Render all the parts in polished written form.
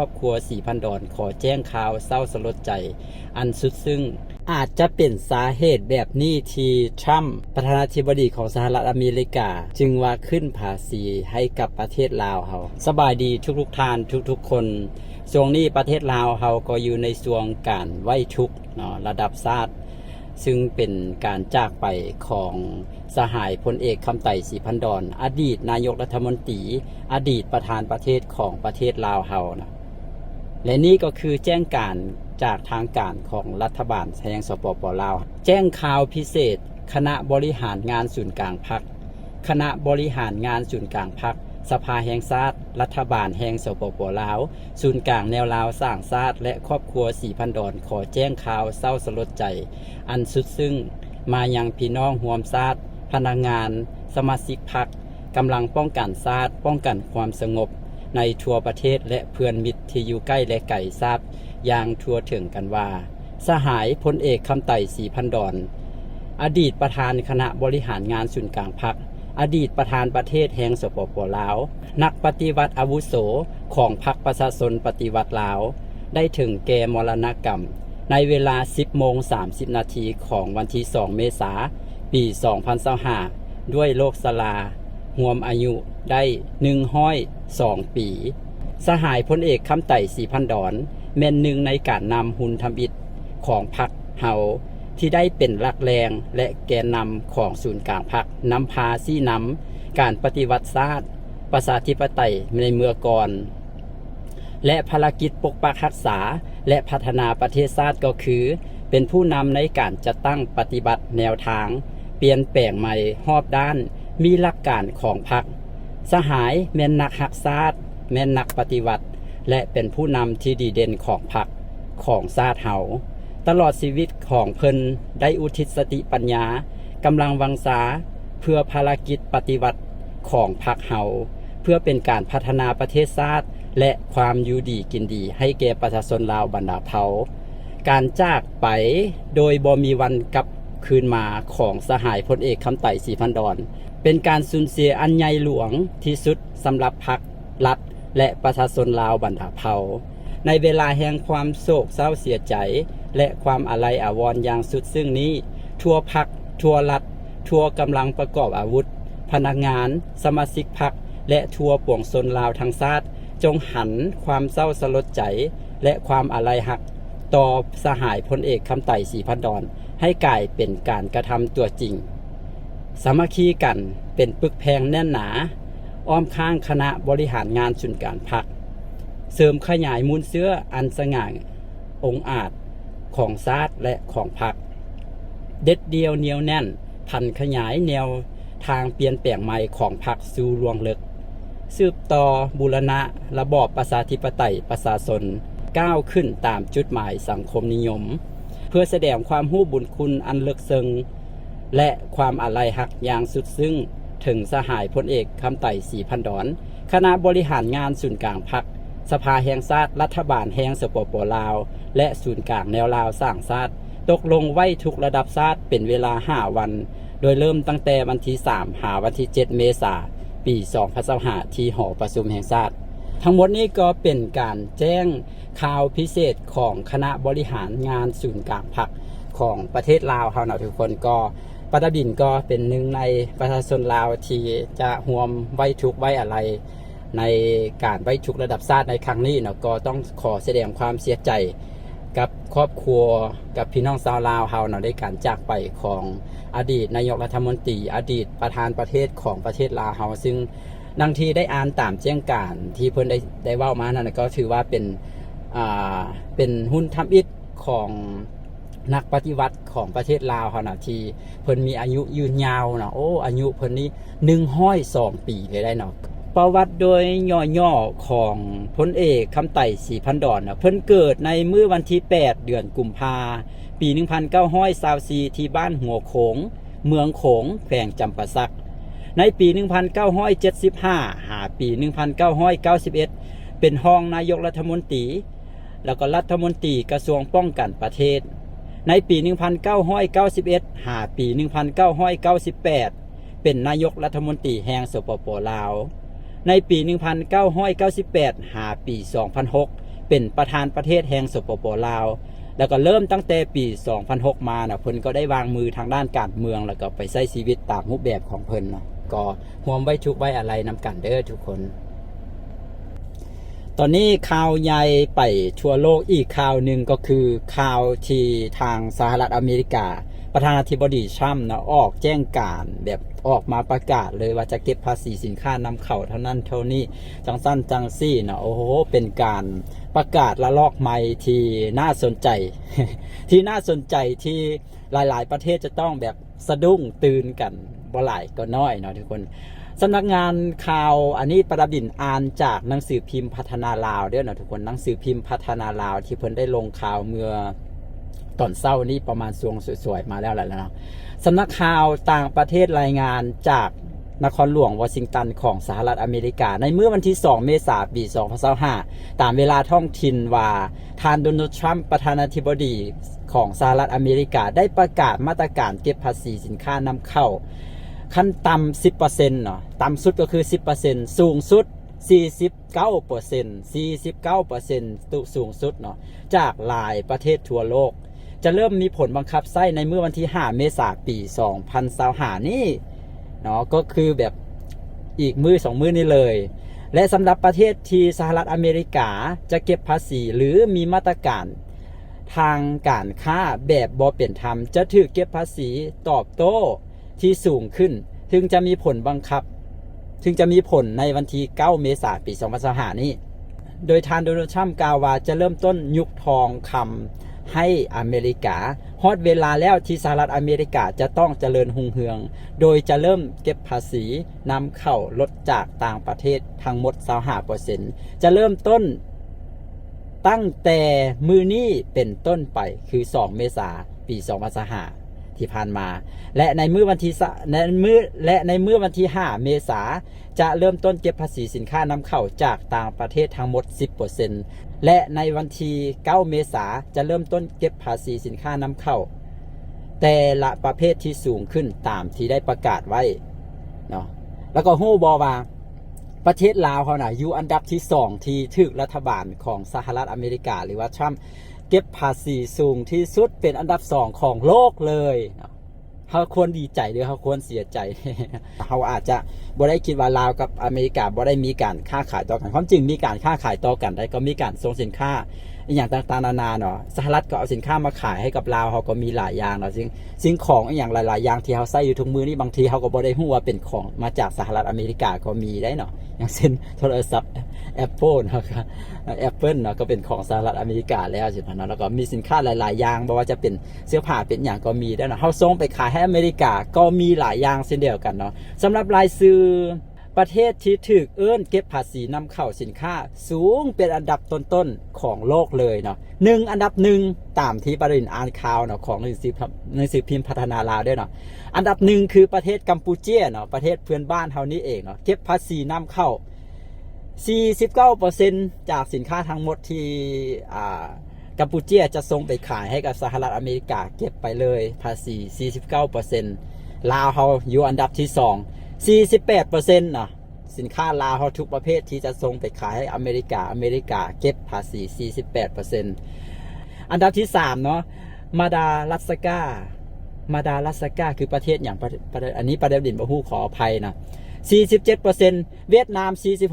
รอบครัวสีพันดอนขอแจ้งข่าวเศร้าสลดใจอันสุดซึ่งอาจจะเป็นสาเหตุแบบนี้ที่ทรัมป์ประธานาธิบดีของสหรัฐอเมริกาจึงว่าขึ้นภาษีให้กับประเทศลาวเฮาสบายดีทุกท่านทุกคนช่วงนี้ประเทศลาวเฮาก็อยู่ในช่วงการไว้ทุกข์เนาะระดับชาติซึ่งเป็นการจากไปของสหายพลเอกคำไต่ศรีพันดอนอดีตนายกรัฐมนตรีอดีตประธานประเทศของประเทศลาวเฮานะและนี่ก็คือแจ้งการจากทางการของรัฐบาลแห่งสปป.ลาวแจ้งข่าวพิเศษคณะบริหารงานศูนย์กลางพรรคคณะบริหารงานศูนย์กลางพรรคสภาแห่งชาติรัฐบาลแห่งสปป.ลาวศูนย์กลางแนวลาวสร้างชาติและครอบครัวสีพันดอนขอแจ้งข่าวเศร้าสลดใจอันสุดซึ่งมายังพี่น้องร่วมชาติพนักงานสมาชิกพรรคกำลังป้องกันชาติป้องกันความสงบในทั่วประเทศและเพื่อนมิตรที่อยู่ใกล้และไกลทราบอย่างทั่วถึงกันว่าสหายพลเอกคำไต่ศรีพันดอนอดีตประธานคณะบริหารงานศูนย์กลางพรรคอดีตประธานประเทศแห่งสปป.ลาวนักปฏิวัติอาวุโสของพรรคประชาชนปฏิวัติลาวได้ถึงแก่มรณกรรมในเวลา 10:30 นาทีของวันที่ 2 เมษายน ปี 2025 ด้วยโรคชราห่วมอายุได้102 ปี สหายพลเอกคำไต่ศรีพันดอนแม่นหนึ่งในการนำหุ่นทำอิฐของพรรคเฮาที่ได้เป็นหลักแรงและแกนนำของศูนย์กลางพรรคนำพาซี่นำการปฏิวัติชาติประชาธิปไตยในเมื่อก่อนและภารกิจปกปักรักษาและพัฒนาประเทศชาติก็คือเป็นผู้นำในการจัดตั้งปฏิบัติแนวทางเปลี่ยนแปลงใหม่รอบด้านมีหลักการของพรรคสหายแม่นนักรักชาติแม่นนักปฏิวัติและเป็นผู้นำที่ดีเด่นของพรรคของชาติเฮาตลอดชีวิตของเพิ่นได้อุทิศสติปัญญากำลังวังษาเพื่อภารกิจปฏิวัติของพรรคเฮาเพื่อเป็นการพัฒนาประเทศชาติและความอยู่ดีกินดีให้แก่ประชาชนลาวบรรดาเผ่าการจากไปโดยบ่มีวันกลับคืนมาของสหายพลเอกคำไต่ศรีพันดอนเป็นการสูญเสียอันใหญ่หลวงที่สุดสำหรับพรรครัฐและประชาชนลาวบรรดาเผ่าในเวลาแห่งความโศกเศร้าเสียใจและความอาลัยอาวรณ์อย่างสุดซึ่งนี้ทั่วพรรคทั่วรัฐทั่วกำลังประกอบอาวุธพนักงานสมาชิกพรรคและทั่วปวงชนลาวทั้งชาติจงหันความเศร้าสลดใจและความอาลัยหักต่อสหายพลเอกคำไต่ศรีพันดอนให้กลายเป็นการกระทำตัวจริงสามัคคีกันเป็นปึกแพงแน่นหนาอ้อมข้างคณะบริหารงานศูนย์กลางพรรคเสริมขยายมูลเสื้ออันสง่าองอาจของชาติและของพรรคเด็ดเดียวเหนียวแน่นพันขยายแนวทางเปลี่ยนแปลงใหม่ของพรรคสู่ลวงลึกสืบต่อบูรณะระบอบประชาธิปไตยประชาชนก้าวขึ้นตามจุดหมายสังคมนิยมเพื่อแสดงความรู้บุญคุณอันลึกซึ้งและความอาลัยหักอย่างสุดซึ้งถึงสหายพลเอกคำไต่ศรีพันดอนคณะบริหารงานศูนย์กลางพรรคสภาแห่งชาติรัฐบาลแห่งสปป.ลาวและศูนย์กลางแนวลาวสร้างชาติตกลงไว้ทุกระดับชาติเป็นเวลา5 วันโดยเริ่มตั้งแต่วันที่3 หาวันที่ 7 เมษายน ปี 2025 ที่หอประชุมแห่งชาติทั้งหมดนี้ก็เป็นการแจ้งข่าวพิเศษของคณะบริหารงานศูนย์กลางพรรคของประเทศลาวเฮานะทุกคนก็ปตบินก็เป็นหนึ่งในประชาชนลาวที่จะร่วมไว้ทุกข์ไว้อะไรในการไว้ทุกข์ระดับชาติในครั้งนี้เนาะก็ต้องขอแสดงความเสียใจกับครอบครัวกับพี่น้องชาวลาวเฮาเนาะในการจากไปของอดีตนายกรัฐมนตรีอดีตประธานประเทศของประเทศลาวเฮาซึ่งดังที่ได้อ่านตามแจ้งการที่เพิ่นได้เว้ามานั่นก็ถือว่าเป็นหุ้นทำอิฐของนักปฏิวัติของประเทศลาวเฮานะที่เพิ่นมีอายุยืนยาวเนาะอายุเพิ่นนี้102 ปีเลยได้เนาะประวัติโดยย่อๆของพลเอกคำไต่ศรีพันดอนเพิ่นเกิดในมื้อวันที่8 เดือนกุมภาพันธ์ปี 1924ที่บ้านหัวโขงเมืองโขงแขวงจำปาสักในปี 1975 หาปี 1991 เป็นรองนายกรัฐมนตรีแล้วก็รัฐมนตรีกระทรวงป้องกันประเทศในปี 1991 หาปี 1998 เป็นนายกรัฐมนตรีแห่งสปป.ลาวในปี 1998 หาปี 2006 เป็นประธานประเทศแห่งสปป.ลาวแล้วก็เริ่มตั้งแต่ปี 2006 มานะเพิ่นก็ได้วางมือทางด้านการเมืองแล้วก็ไปใช้ชีวิตตามรูปแบบของเพิ่นนะก็ร่วมไว้ทุกไว้อะไรนำกันเด้อทุกคนตอนนี้ข่าวใหญ่ไปทั่วโลกอีกข่าวหนึ่งก็คือข่าวที่ทางสหรัฐอเมริกาประธานาธิบดีทรัมป์นะออกแจ้งการแบบออกมาประกาศเลยว่าจะเก็บภาษีสินค้านำเข้าเท่านั้นเท่านี้จังสั้นจังซี่นะโอ้โหเป็นการประกาศละลอกใหม่ที่น่าสนใจ ที่น่าสนใจที่หลายๆประเทศจะต้องแบบสะดุ้งตื่นกันบ่หลายก็น้อยเนาะทุกคนสำนักงานข่าวอันนี้ประดิษฐ์อ่านจากหนังสือพิมพ์พัฒนาลาวเด้อนะทุกคนหนังสือพิมพ์พัฒนาลาวที่เพิ่นได้ลงข่าวเมื่อตอนเช้านี้ประมาณช่วงสวยๆมาแล้วแหละเนาะสำนักข่าวต่างประเทศรายงานจากนครหลวงวอชิงตันของสหรัฐอเมริกาในเมื่อวันที่ 2 เมษายน ปี 2025 ตามเวลาท้องถิ่นว่าทานโดนัลด์ทรัมป์ประธานาธิบดีของสหรัฐอเมริกาได้ประกาศมาตรการเก็บภาษีสินค้านำเข้าขั้นต่ำ 10% เนาะต่ำสุดก็คือ 10% สูงสุด 49% 49% สูงสุดเนาะจากหลายประเทศทั่วโลกจะเริ่มมีผลบังคับใช้ในเมื่อวันที่ 5 เมษายน ปี 2025 นี่เนาะก็คือแบบอีกมือ2มือนี้เลยและสำหรับประเทศที่สหรัฐอเมริกาจะเก็บภาษีหรือมีมาตรการทางการค้าแบบบ่เป็นธรรมจะถูกเก็บภาษีตอบโต้ที่สูงขึ้นถึงจะมีผลบังคับถึงจะมีผลในวันที่ 9 เมษายน ปี 2025 นี้โดยทานโดนัลด์ทรัมป์กล่าวว่าจะเริ่มต้นยุคทองคำให้อเมริกาฮอดเวลาแล้วที่สหรัฐอเมริกาจะต้องเจริญรุ่งเรืองโดยจะเริ่มเก็บภาษีนำเข้าลดจากต่างประเทศทั้งหมด 25% จะเริ่มต้นตั้งแต่มือนี้เป็นต้นไปคือ 2 เมษายน ปี 2025 ที่ผ่านมาและในมื้อวันที่วันที่ 5 เมษายน จะเริ่มต้นเก็บภาษีสินค้านำเข้าจากต่างประเทศทั้งหมด 10% และในวันที่ 9 เมษายน จะเริ่มต้นเก็บภาษีสินค้านำเข้าแต่ละประเภทที่สูงขึ้นตามที่ได้ประกาศไว้เนาะแล้วก็ฮู้บ่ว่าประเทศลาวเขาน่ะอยู่อันดับที่2ที่ถูกรัฐบาลของสหรัฐอเมริกาหรือว่าทรัมป์เก็บภาษีสูงที่สุดเป็นอันดับ2ของโลกเลยเขาควรดีใจหรือเขาควรเสียใจ เขาอาจจะบ่ได้คิดว่าลาวกับอเมริกาบ่ได้มีการค้าขายต่อกันความจริงมีการค้าขายต่อกันได้ก็มีการส่งสินค้าอย่างต่างๆนานาเนาะสหรัฐก็เอาสินค้ามาขายให้กับลาวเขาก็มีหลายอย่างเนาะสิ่งของอย่างหลายๆอย่างที่เขาใช้อยู่ทุกมื้อนี้บางทีเขาก็บ่ได้ฮู้ว่าเป็นของมาจากสหรัฐอเมริกาก็มีได้เนาะอย่างเช่นโทรศัพท์ Apple เนาะApple เนาะก็เป็นของสหรัฐอเมริกาแล้วสิเนาะแล้วก็มีสินค้าหลายๆอย่างบ่ว่าจะเป็นเสื้อผ้าเป็นอย่างก็มีได้เนาะเฮาส่งไปขายให้อเมริกาก็มีหลายอย่างเช่นเดียวกันเนาะสำหรับรายชื่อประเทศที่ถูกเก็บภาษีนำเข้าสินค้าสูงเป็นอันดับต้นๆของโลกเลยเนาะอันดับ1ตามที่ประเด็นอ่านข่าวเนาะของหนังสือพิมพ์พัฒนาลาวด้วยเนาะอันดับ1คือประเทศกัมพูชาเนาะประเทศเพื่อนบ้านเฮานี่เองเนาะเก็บภาษีนำเข้า 49% จากสินค้าทั้งหมดที่กัมพูชาจะส่งไปขายให้กับสหรัฐอเมริกาเก็บไปเลยภาษี 49% ลาวเฮาอยู่อันดับที่2 48% เนาะสินค้าลาวเฮาทุกประเภทที่จะส่งไปขายให้อเมริกาเก็บภาษี 48% อันดับที่3เนาะมาดากัสการ์คือประเทศอย่างอันนี้ประเด็นบ่ฮู้ขออภัยนะ 47% เวียดนาม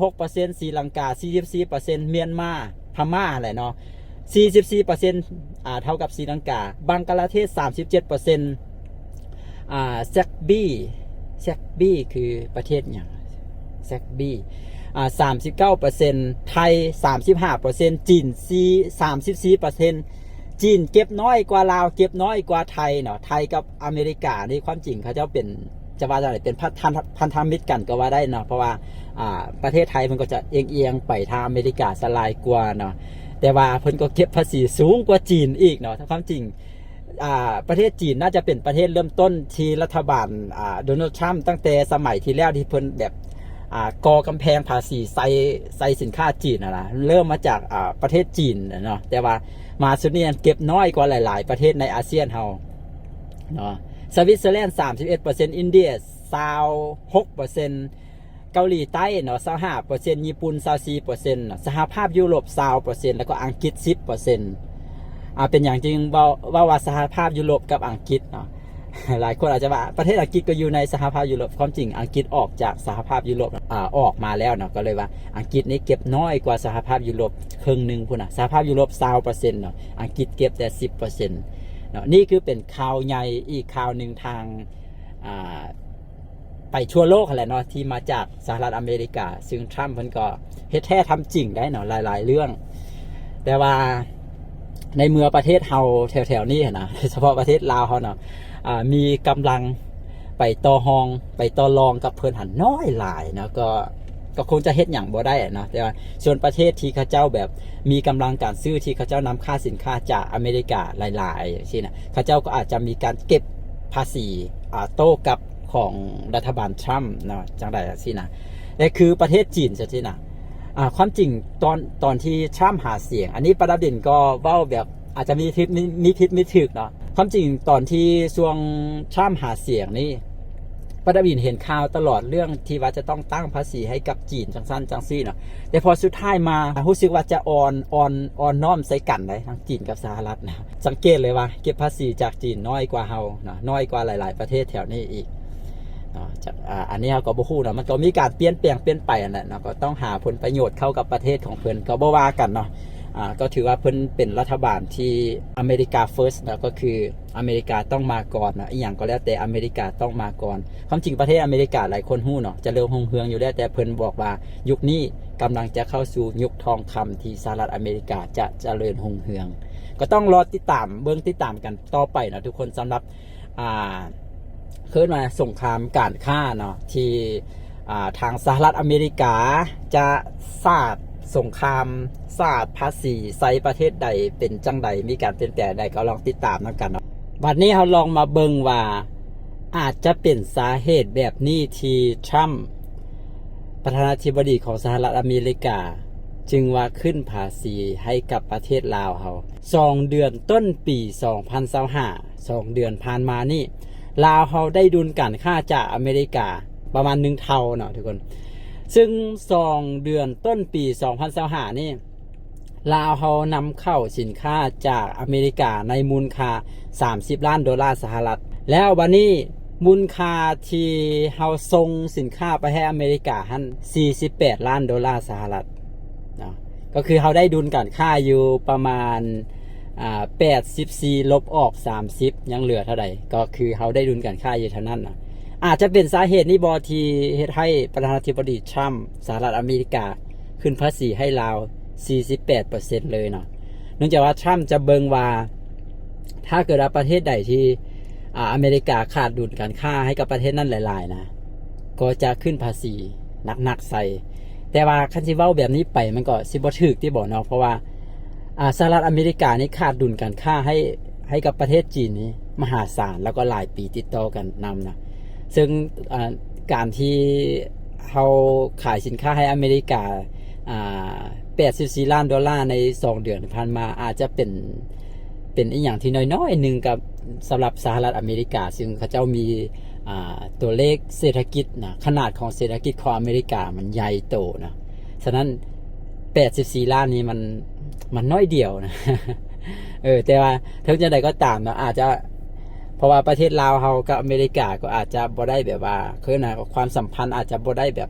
46% ศรีลังกา 44% เมียนมาพม่าอะไรเนาะ 44% เท่ากับศรีลังกาบังกลาเทศ 37% แซกบี้คือประเทศอย่างแซกบี้39% ไทย 35% จีน 34% จีนเก็บน้อยกว่าลาวเก็บน้อยกว่าไทยเนาะไทยกับอเมริกานี่ความจริงเขาจะเป็นจะว่าอะไรเป็นพันธมิตรกันก็ว่าได้เนาะเพราะว่าประเทศไทยมันก็จะเอียงไปทางอเมริกาสลายกว่าเนาะแต่ว่าเพิ่นก็เก็บภาษีสูงกว่าจีนอีกเนาะถ้าความจริงประเทศจีนน่าจะเป็นประเทศเริ่มต้นที่รัฐบาลโดนัลด์ทรัมป์ตั้งแต่สมัยที่แล้วที่เพิ่นแบบก่อกำแพงภาษีใส่สินค้าจีนนะเริ่มมาจากประเทศจีนเนาะแต่ว่ามาสุดนี้เก็บน้อยกว่าหลายๆประเทศในอาเซียนเฮาเนาะสวิตเซอร์แลนด์ 31% อินเดีย 26% เ เกาหลีใต้เนาะ25%ญี่ปุ่น24%เนาะสหภาพยุโรป20%แล้วก็อังกฤษ10%เป็นอย่างจริงว่าสหภาพยุโรปกับอังกฤษเนาะหลายคนอาจจะว่าประเทศอังกฤษก็อยู่ในสหภาพยุโรปความจริงอังกฤษออกจากสหภาพยุโรปออกมาแล้วเนาะก็เลยว่าอังกฤษนี่เก็บน้อยกว่าสหภาพยุโรปครึ่งนึงพุ่นน่ะสหภาพยุโรป20%เนาะอังกฤษเก็บแต่10%เนาะนี่คือเป็นข่าวใหญ่อีกข่าวนึงทางไปทั่วโลกแหละเนาะที่มาจากสหรัฐอเมริกาซึ่งทรัมป์เพิ่นก็เฮ็ดแท้ทำจริงได้เนาะหลายๆเรื่องแต่ว่าในเมื่อประเทศเฮาแถวๆนี้นะเฉพาะประเทศลาวเฮาเนาะมีกำลังไปต่อรองกับเพิ่นหันน้อยหลายเนาะก็คงจะเฮ็ดหยังบ่ได้เนาะแต่ว่าส่วนประเทศที่เขาเจ้าแบบมีกำลังการซื้อที่เขาเจ้านำค่าสินค้าจากอเมริกาหลายๆอย่างเช่นนะเขาเจ้าก็อาจจะมีการเก็บภาษีโต้กับของรัฐบาลทรัมป์เนาะจังได๋สินะแต่คือประเทศจีนจังซี่นะความจริงตอนที่ทรัมป์หาเสียงอันนี้ประเด็นก็เว้าแบบอาจจะมีทิศมีผิดมีถูกเนาะความจริงตอนที่ช่วงทรัมป์หาเสียงนี่ประเด็นเห็นข่าวตลอดเรื่องที่ว่าจะต้องตั้งภาษีให้กับจีนจังซั่นจังซี่เนาะแต่พอสุดท้ายมารู้สึกว่าจะอ่อนน้อมใส่กันได้ทั้งจีนกับสหรัฐนะสังเกตเลยว่าเก็บภาษีจากจีนน้อยกว่าเฮาเนาะน้อยกว่าหลายๆประเทศแถวนี้อีกอันนี้เราก็บ่ฮู้เนาะมันก็มีการเปลี่ยนแปลงไปนั่นแหละเนาะก็ต้องหาผลประโยชน์เข้ากับประเทศของเพิ่นก็บ่ว่ากันเนาะก็ถือว่าเพิ่นเป็นรัฐบาลที่อเมริกา first นะก็คืออเมริกาต้องมาก่อนนะอีหยังก็แล้วแต่อเมริกาต้องมาก่อนความจริงประเทศอเมริกาหลายคนฮู้เนาะจะเริ่มรุ่งเรืองอยู่แล้วแต่เพิ่นบอกว่ายุคนี้กำลังจะเข้าสู่ยุคทองคำที่สหรัฐอเมริกาจะเจริญรุ่งเรืองก็ต้องรอติดตามเบิ่งติดตามกันต่อไปนะทุกคนสำหรับเกิดมาสงครามการค้าเนาะที่ทางสหรัฐอเมริกาจะสาดสงครามสาดภาษีใส่ประเทศใดเป็นจังใดมีการเปลี่ยนแปลงใดก็ลองติดตามกันเนาะบัดนี้เราลองมาเบิ่งว่าอาจจะเป็นสาเหตุแบบนี้ที่ทรัมป์ประธานาธิบดีของสหรัฐอเมริกาจึงว่าขึ้นภาษีให้กับประเทศลาวเฮา2 เดือนต้นปี2025 2 เดือนผ่านมานี่ลาวเฮาได้ดุลการค้าจากอเมริกาประมาณ1 เท่าเนาะทุกคนซึ่ง2 เดือนต้นปี2025นี่ลาวเฮานำเข้าสินค้าจากอเมริกาในมูลค่า$30 ล้านสหรัฐแล้ววันนี้มูลค่าที่เฮาส่งสินค้าไปให้อเมริกาหั่น$48 ล้านสหรัฐเนาะก็คือเฮาได้ดุลการค้าอยู่ประมาณ84ลบออก30ยังเหลือเท่าใดก็คือเฮาได้ดุลการค้าอยู่เท่านั้นนะอาจจะเป็นสาเหตุนี้บ่ที่เฮ็ดให้ประธานาธิบดีทรัมป์สหรัฐอเมริกาขึ้นภาษีให้ลาว 48% เลยเนาะเนื่องจากว่าทรัมป์จะเบิ่งว่าถ้าเกิดว่าประเทศใดที่อเมริกาขาดดุลการค้าให้กับประเทศนั้นหลายๆนะก็จะขึ้นภาษีหนักๆใส่แต่ว่าคันสิเว้าแบบนี้ไปมันก็สิบ่ถูกที่บ่เนาะเพราะว่าสหรัฐอเมริกานี่ขาดดุลการค้าให้กับประเทศจีนนี้มหาศาลแล้วก็หลายปีติดต่อกันนำนะซึ่งการที่เขาขายสินค้าให้อเมริกา$84 ล้านใน2 เดือนที่ผ่านมาอาจจะเป็นอีกอย่างที่น้อยๆหนึ่งกับสำหรับสหรัฐอเมริกาซึ่งเขาเจ้ามีตัวเลขเศรษฐกิจนะขนาดของเศรษฐกิจของอเมริกามันใหญ่โตนะฉะนั้น$84 ล้านนี้มันน้อยเดียวนะแต่ว่าถึงจะใดก็ตามนะอาจจะเพราะว่าประเทศลาวเฮากับอเมริกาก็อาจจะบ่ได้แบบว่าคือนะความสัมพันธ์อาจจะบ่ได้แบบ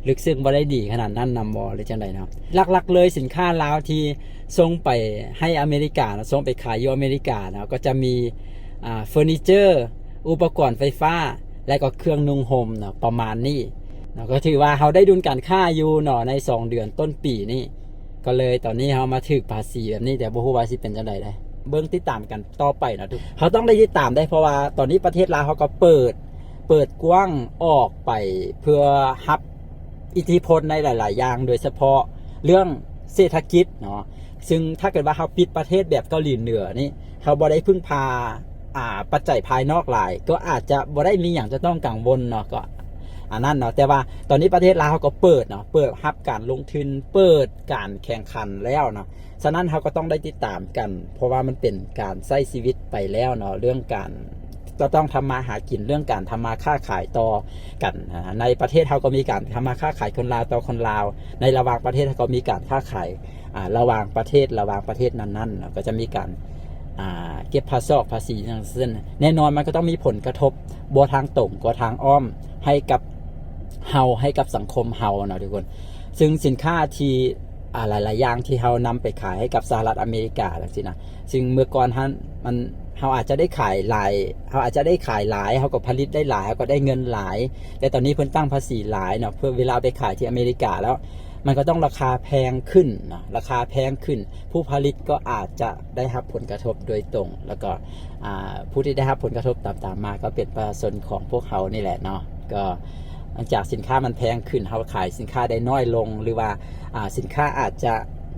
ลึกซึ้งบ่ได้ดีขนาดนั้นนำบ่หรือจังได๋เนาะหลักๆเลยสินค้าลาวที่ส่งไปให้อเมริกานะส่งไปขายอยู่อเมริกานะก็จะมีเฟอร์นิเจอร์อุปกรณ์ไฟฟ้าและก็เครื่องนุ่งห่มเนาะประมาณนี้เนาะก็ถือว่าเฮาได้ดุลการค้าอยู่เนาะใน2 เดือนต้นปีนี้ก็เลยตอนนี้เฮามาถึกภาษีแบบนี้แต่บ่ฮู้ว่าสิเป็นจังได๋ได้เบิ่งติดตามกันต่อไปนะทุกเขาต้องได้ติดตามได้เพราะว่าตอนนี้ประเทศลาวเขาก็เปิดกว้างออกไปเพื่อรับอิทธิพลในหลายๆอย่างโดยเฉพาะเรื่องเศรษฐกิจเนาะซึ่งถ้าเกิดว่าเขาปิดประเทศแบบเกาหลีเหนือนี่เขาบ่ได้พึ่งพาปัจจัยภายนอกหลายก็อาจจะบ่ได้มีอย่างจะต้องกังวลเนาะก็อันนั้นเนาะแต่ว่าตอนนี้ประเทศลาวเขาก็เปิดเนาะเปิดรับการลงทุนเปิดการแข่งขันแล้วเนาะฉะนั้นเขาก็ต้องได้ติดตามกันเพราะว่ามันเป็นการใช้ชีวิตไปแล้วเนาะเรื่องการ ก็ต้องทำมาหากินเรื่องการทำมาค้าขายต่อกันในประเทศเขาก็มีการทำมาค้าขายคนลาวต่อคนลาวในระหว่างประเทศเขาก็มีการค้าขายระหว่างประเทศนั้นๆก็จะมีการเก็บภาษีทั้งสิ้นแน่นอนมันก็ต้องมีผลกระทบบัวทางตรงกว่าทางอ้อมให้กับเฮาให้กับสังคมเฮาเนาะทุกคนซึ่งสินค้าที่หลายๆอย่างที่เฮานำไปขายให้กับสหรัฐอเมริกาจังซี่นะซึ่งเมื่อก่อนเฮาอาจจะได้ขายหลายเฮาก็ผลิตได้หลายเฮาก็ได้เงินหลายแต่ตอนนี้เพิ่นตั้งภาษีหลายเนาะเพื่อเวลาไปขายที่อเมริกาแล้วมันก็ต้องราคาแพงขึ้นนะราคาแพงขึ้นผู้ผลิตก็อาจจะได้รับผลกระทบโดยตรงแล้วก็ผู้ที่ได้รับผลกระทบตามมาก็เป็นประชาชนของพวกเขานี่แหละเนาะก็หลังจากสินค้ามันแพงขึ้นเขาขายสินค้าได้น้อยลงหรือว่าสินค้าอาจจะ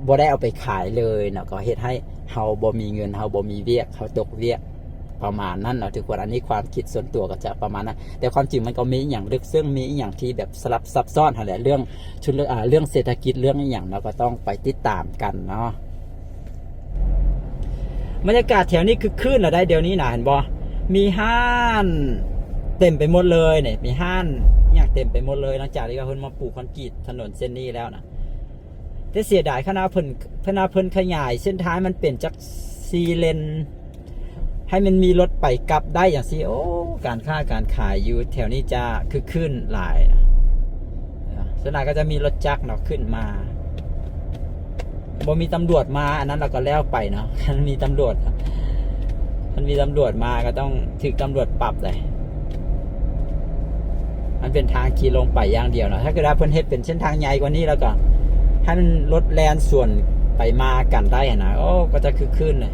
บ่ได้เอาไปขายเลยเนาะก็เฮ็ดให้เฮาบ่มีเงินเฮาบ่มีเวียกเฮาตกเวียกประมาณนั้นเนาะทุกคนอันนี้ความคิดส่วนตัวก็จะประมาณนั้นแต่ความจริงมันก็มีอย่างลึกซึ้งมีอย่างที่แบบสลับซับซ้อนหั่นแหละเรื่องเศรษฐกิจเรื่องอย่างเราก็ต้องไปติดตามกันเนาะบรรยากาศแถวนี้คือคลื่นได้เดี๋ยวนี้นะเห็นบ่มีห้านเต็มไปหมดเลยเนี่ยมีห้านอย่างเต็มไปหมดเลยหลังจากที่ว่าเพิ่นมาปลูกคอนกรีตถนนเส้นนี้แล้วนะแต่เสียดายคณะเพิ่นขยายเส้นทางมันเป็นจาก4 เลนให้มันมีรถไปกลับได้อย่างสิโอ้การค้าการขายอยู่แถวนี้จะคือขึ้นหลายนะส่วนใหญ่ก็จะมีรถจักรเนาะขึ้นมาบ่มีตำรวจมาอันนั้นเราก็แล้วไปเนาะมันมีตำรวจมาก็ต้องถูกตำรวจปรับเลยมันเป็นทางขี่ลงไปอย่างเดียวเนาะถ้าเกิดว่าเพิ่นเฮ็ดเป็นเส้นทางใหญ่กว่านี้แล้วก็ให้มันรถแล่นส่วนไปมากันได้นะโอ้ก็จะคือขึ้นเลย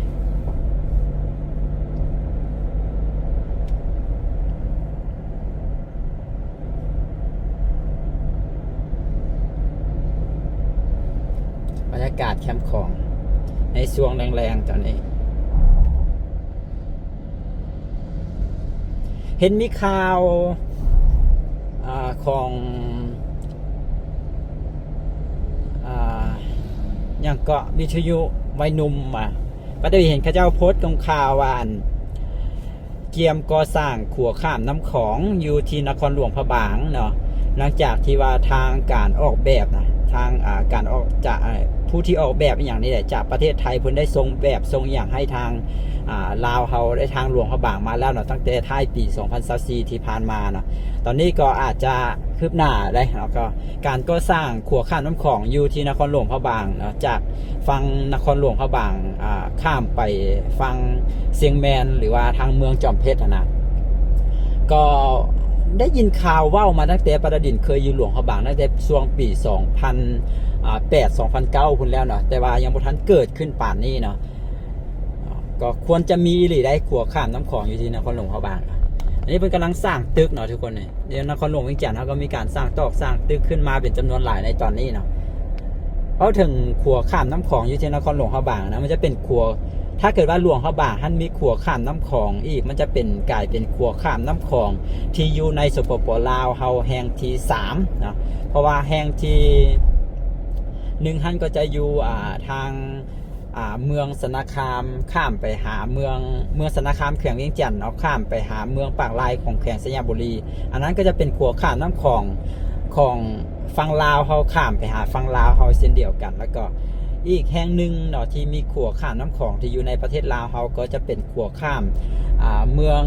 บรรยากาศแคมป์ของในช่วงแรงๆตอนนี้เห็นมีข่าวของอย่างเกาะวิทยุวัยหนุ่มก็ได้เห็นข้าเจ้าโพสต์ตรงข่าวว่าเกียมก่อสร้างขัวข้ามน้ำของอยู่ที่นครหลวงพระบางเนาะหลังจากที่ว่าทางการออกแบบนะทางการออกจากผู้ที่ออกแบบอย่างนี้แหละจากประเทศไทยเพิ่นได้ทรงแบบทรงอย่างให้ทางลาวเฮาได้ทางหลวงพระบางมาแล้วเนาะตั้งแต่ท้ายปี2024ที่ผ่านมาเนาะตอนนี้ก็อาจจะคืบหน้าได้แล้วก็การก่อสร้างขัวข้ามน้ำของอยู่ที่นครหลวงพระบางเนาะจากฝั่งนครหลวงพระบางข้ามไปฝั่งเชียงแมนหรือว่าทางเมืองจอมเพชรนะก็ได้ยินข่าวว่าวมาตั้งแต่ประดิษฐ์เคยอยู่หลวงพระบางตั้งแต่ช่วงปี2008-2009พุ่นแล้วเนาะแต่ว่ายังบ่ทันเกิดขึ้นป่านนี้เนาะก็ควรจะมีหรือได้ขัวข้ามน้ำของอยู่ที่นครหลวงพระบางอันนี้เป็นกำลังสร้างตึกเนาะทุกคนเนี่ยเดี๋ยวนครหลวงเวียงจันทร์เขาก็มีการสร้างสร้างตึกขึ้นมาเป็นจำนวนหลายในตอนนี้เนาะเพราะถึงขัวข้ามน้ำของอยู่ที่นครหลวงพระบางนะมันจะเป็นขัวถ้าเกิดว่าหลวงพระบางท่านมีขัวข้ามน้ำของอีกมันจะเป็นกลายเป็นขัวข้ามน้ำของที่อยู่ในสปป.ลาวเฮาแห่งที่3เนาะเพราะว่าแห่งที่1ท่านก็จะอยู่ทางเมืองสนคามข้ามไปหาเมืองสนคามแขวงเวียงจันทร์เนาะข้ามไปหาเมืองปากลายของแขวงสยามบุรีอันนั้นก็จะเป็นขัวข้ามน้ำของฝั่งลาวเฮาข้ามไปหาฝั่งลาวเฮาเช่นเดียวกันแล้วก็อีกแห่งหนึ่งเนาะที่มีขัวข้ามน้ำของที่อยู่ในประเทศลาวเฮาก็จะเป็นขัวข้ามเมือง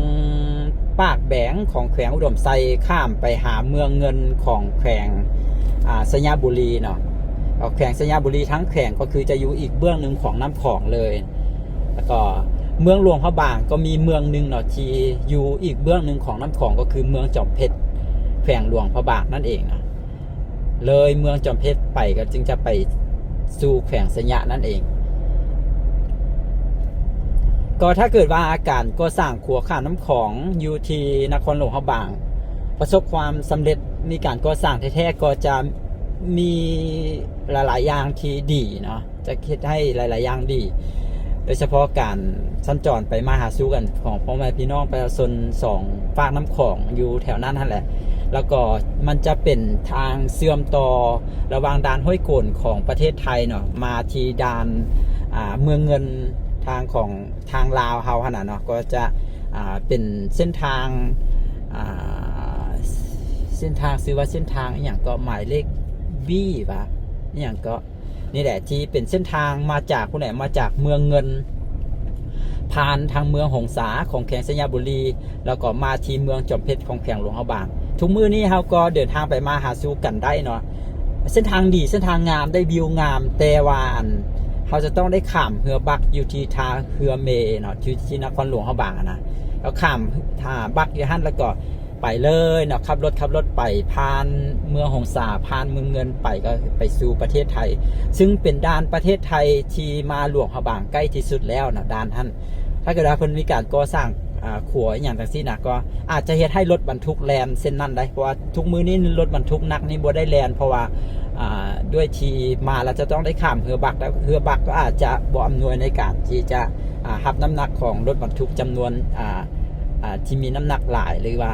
ปากแบงของแขวงอุดมไซข้ามไปหาเมืองเงินของแขวงสยามบุรีเนาะแขวงสยามบุรีทั้งแขวงก็คือจะอยู่อีกเบื้องหนึ่งของน้ำของเลยแล้วก็เมืองหลวงพระบางก็มีเมืองหนึ่งเนาะที่อยู่อีกเบื้องหนึ่งของน้ำของก็คือเมืองจอมเพชรแขวงหลวงพระบางนั่นเองนะเลยเมืองจอมเพชรไปก็จึงจะไปสู่แขวงสยามนั่นเองก็ถ้าเกิดว่าการก่อสร้างขัวข้ามน้ำของอยู่ที่นครหลวงพระบางประสบความสำเร็จมีการก่อสร้างแท้ๆก็จะมีหลายๆอย่างที่ดีเนาะจะคิดให้หลายๆอย่างดีโดยเฉพาะการสัญจรไปมาหาสู่กันของพ่อแม่พี่น้องประชาชน2ฝากน้ำของอยู่แถวนั้นนั่นแหละแล้วก็มันจะเป็นทางเชื่อมต่อระหว่างด่านห้วยโกนของประเทศไทยเนาะมาที่ด่านเมืองเงินทางของทางลาวเฮาขนาดเนาะก็จะ เป็นเส้นทางเส้นทางซื้อว่าเส้นทางอย่างก็หมายเลขบี้ปะอย่างก็นี่แหละที่เป็นเส้นทางมาจากผู้ไหนมาจากเมืองเงินผ่านทางเมืองหงสาของแขวงสัญญาบุรีแล้วก็มาที่เมืองจอมเพชรของแขวงหลวงพระบางทุกมื้อนี้เราก็เดินทางไปมาหาสู่กันได้เนาะเส้นทางดีเส้นทางงามได้วิวงามแต่ว่าเขาจะต้องได้ข้ามเฮือบักอยู่ที่ท่าเฮือเมเนาะที่นครหลวงพระบางนะแล้วข้ามท่าบักอยู่หั่นแล้วก็ไปเลยเนาะขับรถไปผ่านเมืองหงสาผ่านเมืองเงินไปก็ไปสู่ประเทศไทยซึ่งเป็นด่านประเทศไทยที่มาหลวงพระบางใกล้ที่สุดแล้วนะด่านท่านถ้าเกิดว่าเพิ่นมีการก่อสร้างขัวอย่างต่างๆนะก็อาจจะเฮ็ดให้รถบรรทุกแลนเส้นนั้นได้เพราะว่าทุกมื้อนี้รถบรรทุกหนักนี่บ่ได้แลนเพราะว่าด้วยที่มาแล้วจะต้องได้ข้ามเฮือบักแล้วเฮือบักก็อาจจะบ่อำนวยในการที่จะรับน้ำหนักของรถบรรทุกจำนวนที่มีน้ำหนักหลายหรือว่า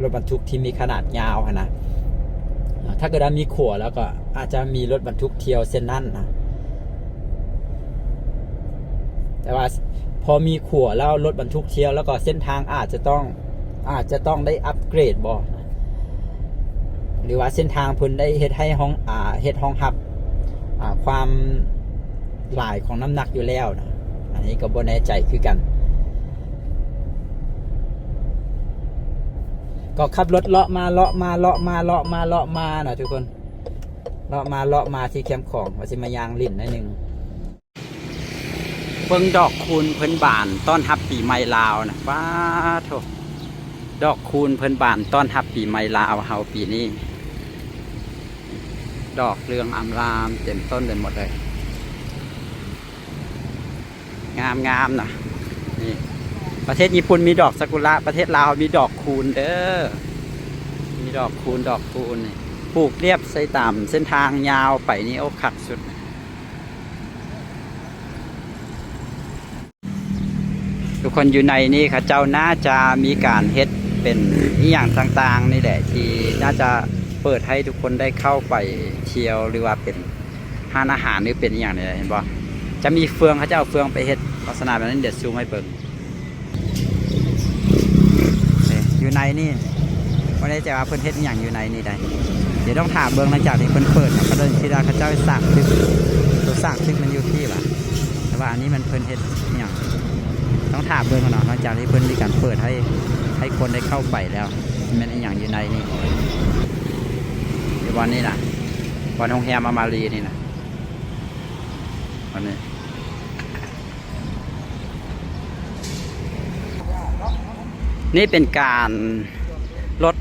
รถบรรทุกที่มีขนาดยาวนะถ้าเกิดมีขัวแล้วก็อาจจะมีรถบรรทุกเที่ยวเส้นนั้นนะแต่ว่าพอมีขัวแล้วรถบรรทุกเที่ยวแล้วก็เส้นทางอาจจะต้องได้อัปเกรดบ่หรือว่าเส้นทางเพิ่นได้เฮ็ดให้ห้องรับความหลายของน้ำหนักอยู่แล้วนะอันนี้ก็บ่แน่ใจคือกันก็ขับรถเลาะมาเนาะทุกคนเลาะมาที่แคมป์ของว่าสิมายางลิ่นหน่อยนึงเบิ่งดอกคูณเพิ่นบานต้อนรับปีใหม่ลาวนะว้าโถดอกคูณเพิ่นบานต้อนรับปีใหม่ลาวเฮาปีนี้ดอกเรืองอำรามเต็มต้นเลยหมดเลยงามนะนี่ประเทศญี่ปุ่นมีดอกซากุระประเทศลาวมีดอกคูณเด้อมีดอกคูณนี่ปลูกเรียบใส่ตามเส้นทางยาวไปนี่โอ้คักสุดทุกคนอยู่ในนี่ค่ะเจ้าน่าจะมีการเฮ็ดเป็นอีหยังต่างๆนี่แหละที่น่าจะเปิดให้ทุกคนได้เข้าไปเที่ยวหรือว่าเป็นร้านอาหารหรือเป็นอย่างไรเห็นบ่จะมีเฟืองเขาจะเอาเฟืองไปเฮ็ดลักษณะแบบนั้นเดี๋ยวซูมให้เบิ่งอยู่ในนี่วันนี้จะว่าเพิ่นเฮ็ดอย่างอยู่ในนี่ได้เดี๋ยวต้องถามเบิ่งหลังจากที่เพิ่นเปิดเขาเดินที่ดาเขาเจ้าสร้างตึกตัวสร้างตึกมันอยู่ที่ว่ะแต่ว่าอันนี้มันเพิ่นเฮ็ดอย่างต้องถามเบิ่งกันเนาะหลังจากที่เพิ่นมีการเปิดให้คนได้เข้าไปแล้วมันอย่างอยู่ในนี่วันนี้นะวันโรงแรมอามารีนี่นะวันนี้นี่เป็นการลด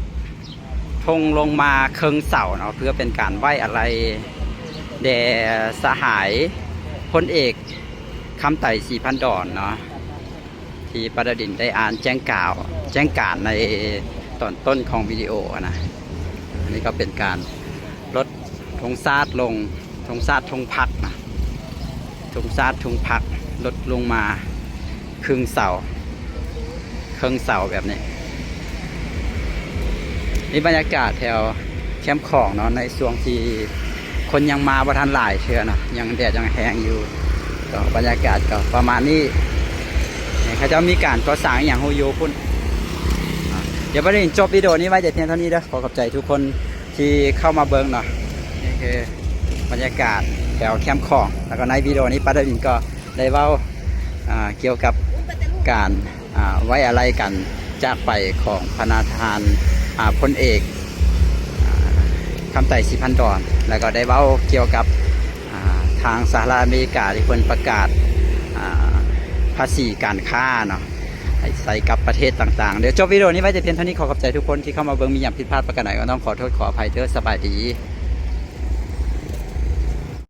ธงลงมาเคิงเสาเนาะเพื่อเป็นการไหว้อะไรแด่สหายพลเอกคำไต่ศรีพันดอนเนาะที่ประดิษฐ์ได้อ่านแจ้งการในตอนต้นของวิดีโอนะอันนี้ก็เป็นการลดธงชาติลงธงชาติธงพักนะธงชาติธงพักลดลงมาครึ่งเสาแบบนี้นี่บรรยากาศแถวแคมป์ของเนาะในช่วงที่คนยังมาบ่ทันหลายเชื่อนะยังแดดยังแห้งอยู่ก็บรรยากาศก็ประมาณนี้เขาจะมีการก่อสร้างอย่างโฮโยพุ่นเดี๋ยวประเด็นจบวิดีโอนี้ไว้แต่เพียงเท่านี้เด้อขอขอบใจทุกคนที่เข้ามาเบิ่งเนาะนี่คือบรรยากาศแถวแคมป์ของแล้วก็ในวิดีโอนี้ป้าดาวินก็ได้เว้าเกี่ยวกับการไว้อะไรกันจากไปของพระนาถานพลเอกคำไต่ศรีพันดอนแล้วก็ได้เว้าเกี่ยวกับทางสหรัฐอเมริกาที่เพิ่นประกาศภาษีการค้าเนาะใส่กับประเทศต่างๆเดี๋ยวจบวิดีโอนี้ไว้แต่เพียงเท่านี้ขอขอบใจทุกคนที่เข้ามาเบิ่งมีอย่างผิดพลาดประการใดก็ต้องขอโทษขออภัยเด้อสบายดี